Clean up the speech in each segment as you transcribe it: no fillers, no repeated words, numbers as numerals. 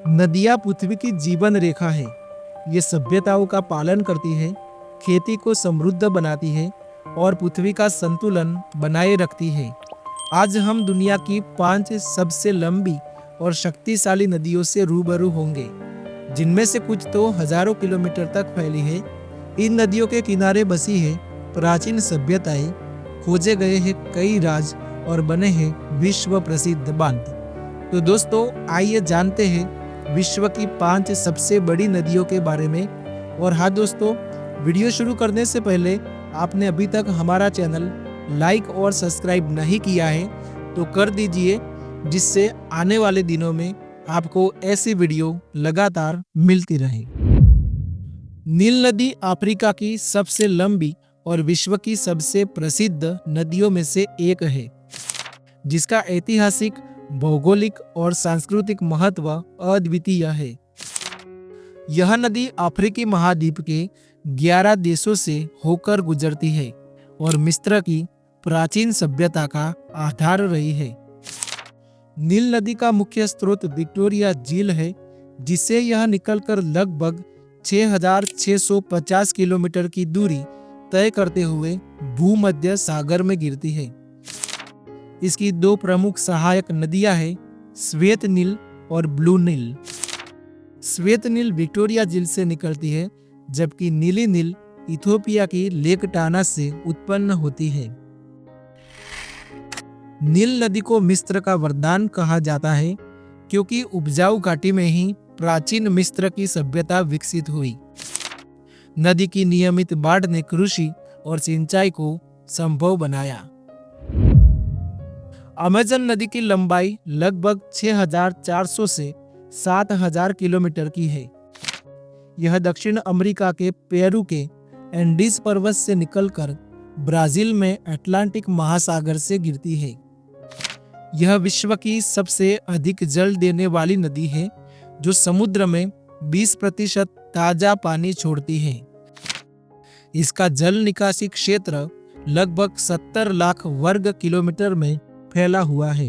नदियाँ पृथ्वी की जीवन रेखा है। ये सभ्यताओं का पालन करती है, खेती को समृद्ध बनाती है और पृथ्वी का संतुलन बनाए रखती है। आज हम दुनिया की 5 सबसे लंबी और शक्तिशाली नदियों से रूबरू होंगे, जिनमें से कुछ तो हजारों किलोमीटर तक फैली है। इन नदियों के किनारे बसी है प्राचीन सभ्यताएं, खोजे गए हैं कई राज और बने हैं विश्व प्रसिद्ध बांध। तो दोस्तों, आइए जानते हैं विश्व की 5 सबसे बड़ी नदियों के बारे में। और हाँ दोस्तों, वीडियो शुरू करने से पहले आपने अभी तक हमारा चैनल लाइक और सब्सक्राइब नहीं किया है तो कर दीजिए, जिससे आने वाले दिनों में आपको ऐसी वीडियो लगातार मिलती रहे। नील नदी अफ्रीका की सबसे लंबी और विश्व की सबसे प्रसिद्ध नदियों में से एक है, जिसका ऐतिहासिक, भौगोलिक और सांस्कृतिक महत्व अद्वितीय है। यह नदी अफ्रीकी महाद्वीप के 11 देशों से होकर गुजरती है और मिस्र की प्राचीन सभ्यता का आधार रही है। नील नदी का मुख्य स्रोत विक्टोरिया झील है, जिससे यह निकलकर लगभग 6,650 किलोमीटर की दूरी तय करते हुए भूमध्य सागर में गिरती है। इसकी 2 प्रमुख सहायक नदियां हैं, श्वेत नील और ब्लू नील। श्वेत नील विक्टोरिया झील से निकलती है, जबकि नीली नील इथियोपिया की लेक टाना से उत्पन्न होती है। नील नदी को मिस्र का वरदान कहा जाता है, क्योंकि उपजाऊ घाटी में ही प्राचीन मिस्र की सभ्यता विकसित हुई। नदी की नियमित बाढ़ ने कृषि और सिंचाई को संभव बनाया। अमेज़न नदी की लंबाई लगभग 6,400 से 7,000 किलोमीटर की है। यह दक्षिण अमेरिका के पेरू के एंडीज पर्वत से निकलकर ब्राजील में अटलांटिक महासागर से गिरती है। यह विश्व की सबसे अधिक जल देने वाली नदी है, जो समुद्र में 20% ताजा पानी छोड़ती है। इसका जल निकासी क्षेत्र लगभग 70 लाख वर्ग किलोमीटर में फैला हुआ है।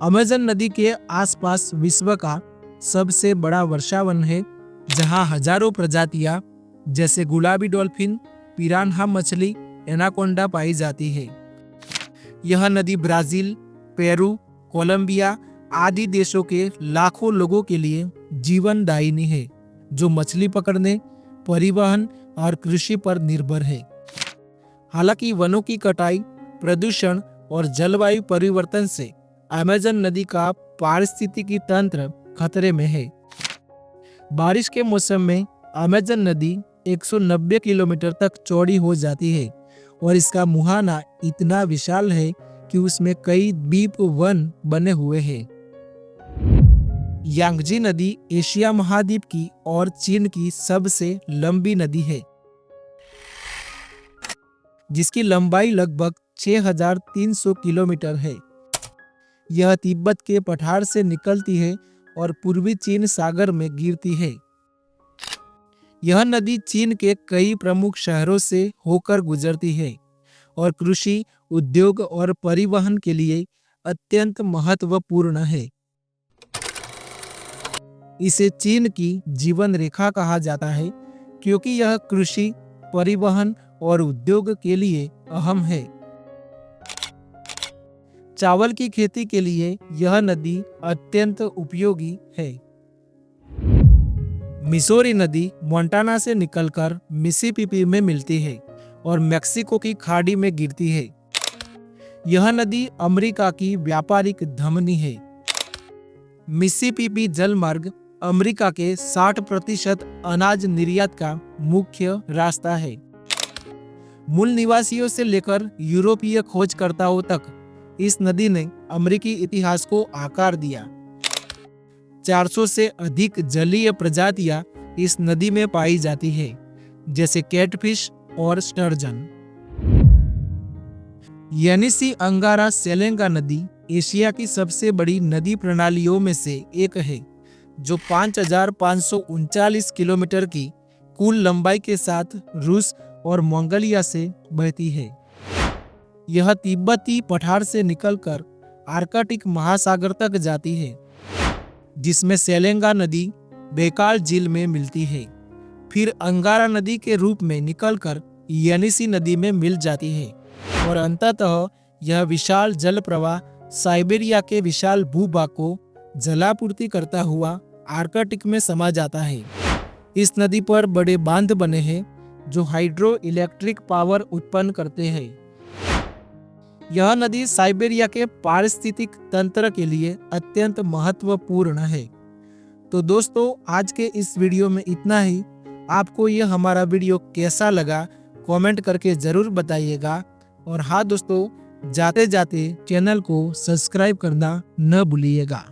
अमेज़न नदी के आसपास विश्व का सबसे बड़ा वर्षावन है, जहां हजारों प्रजातियां जैसे गुलाबी डॉल्फिन, पिरान्हा मछली, एनाकोंडा पाई जाती है। यह नदी ब्राजील, पेरू, कोलंबिया आदि देशों के लाखों लोगों के लिए जीवनदायिनी है, जो मछली पकड़ने, परिवहन और कृषि पर निर्भर है। हालांकि वनों की कटाई, प्रदूषण और जलवायु परिवर्तन से अमेज़न नदी का पारिस्थितिकी तंत्र खतरे में है। बारिश के मौसम में अमेज़न नदी 190 किलोमीटर तक चौड़ी हो जाती है और इसका मुहाना इतना विशाल है कि उसमें कई द्वीप वन बने हुए हैं। यांगजी नदी एशिया महाद्वीप की और चीन की सबसे लंबी नदी है, जिसकी लंबाई लगभग 6,300 किलोमीटर है। यह तिब्बत के पठार से निकलती है और पूर्वी चीन सागर में गिरती है। यह नदी चीन के कई प्रमुख शहरों से होकर गुजरती है और कृषि, उद्योग और परिवहन के लिए अत्यंत महत्वपूर्ण है। इसे चीन की जीवन रेखा कहा जाता है, क्योंकि यह कृषि, परिवहन और उद्योग के लिए अहम है। चावल की खेती के लिए यह नदी अत्यंत उपयोगी है। मिसौरी नदी मोंटाना से निकलकर मिसिसिपी में मिलती है और मेक्सिको की खाड़ी में गिरती है। यह नदी अमेरिका की व्यापारिक धमनी है। मिसिसिपी जलमार्ग अमेरिका के 60% अनाज निर्यात का मुख्य रास्ता है। मूल निवासियों से लेकर यूरोपीय खोजकर्ताओं तक इस नदी ने अमेरिकी इतिहास को आकार दिया। 400 से अधिक जलीय प्रजातियां इस नदी में पाई जाती है, जैसे कैटफिश और स्टर्जन। येनिसी अंगारा सेलेंगा नदी एशिया की सबसे बड़ी नदी प्रणालियों में से एक है, जो 5,539 किलोमीटर की कुल लंबाई के साथ रूस और मंगोलिया से बहती है। यह तिब्बती पठार से निकलकर आर्कटिक महासागर तक जाती है। जिसमें सेलेंगा नदी बेकाल झील में मिलती है, फिर अंगारा नदी के रूप में निकलकर येनिसी नदी में मिल जाती है और अंततः यह विशाल जल प्रवाह साइबेरिया के विशाल भूभाग को जलापूर्ति करता हुआ आर्कटिक में समा जाता है। इस नदी पर बड़े बांध बने हैं जो हाइड्रो इलेक्ट्रिक पावर उत्पन्न करते हैं। यह नदी साइबेरिया के पारिस्थितिक तंत्र के लिए अत्यंत महत्वपूर्ण है। तो दोस्तों, आज के इस वीडियो में इतना ही। आपको यह हमारा वीडियो कैसा लगा कमेंट करके ज़रूर बताइएगा। और हाँ दोस्तों, जाते जाते चैनल को सब्सक्राइब करना न भूलिएगा।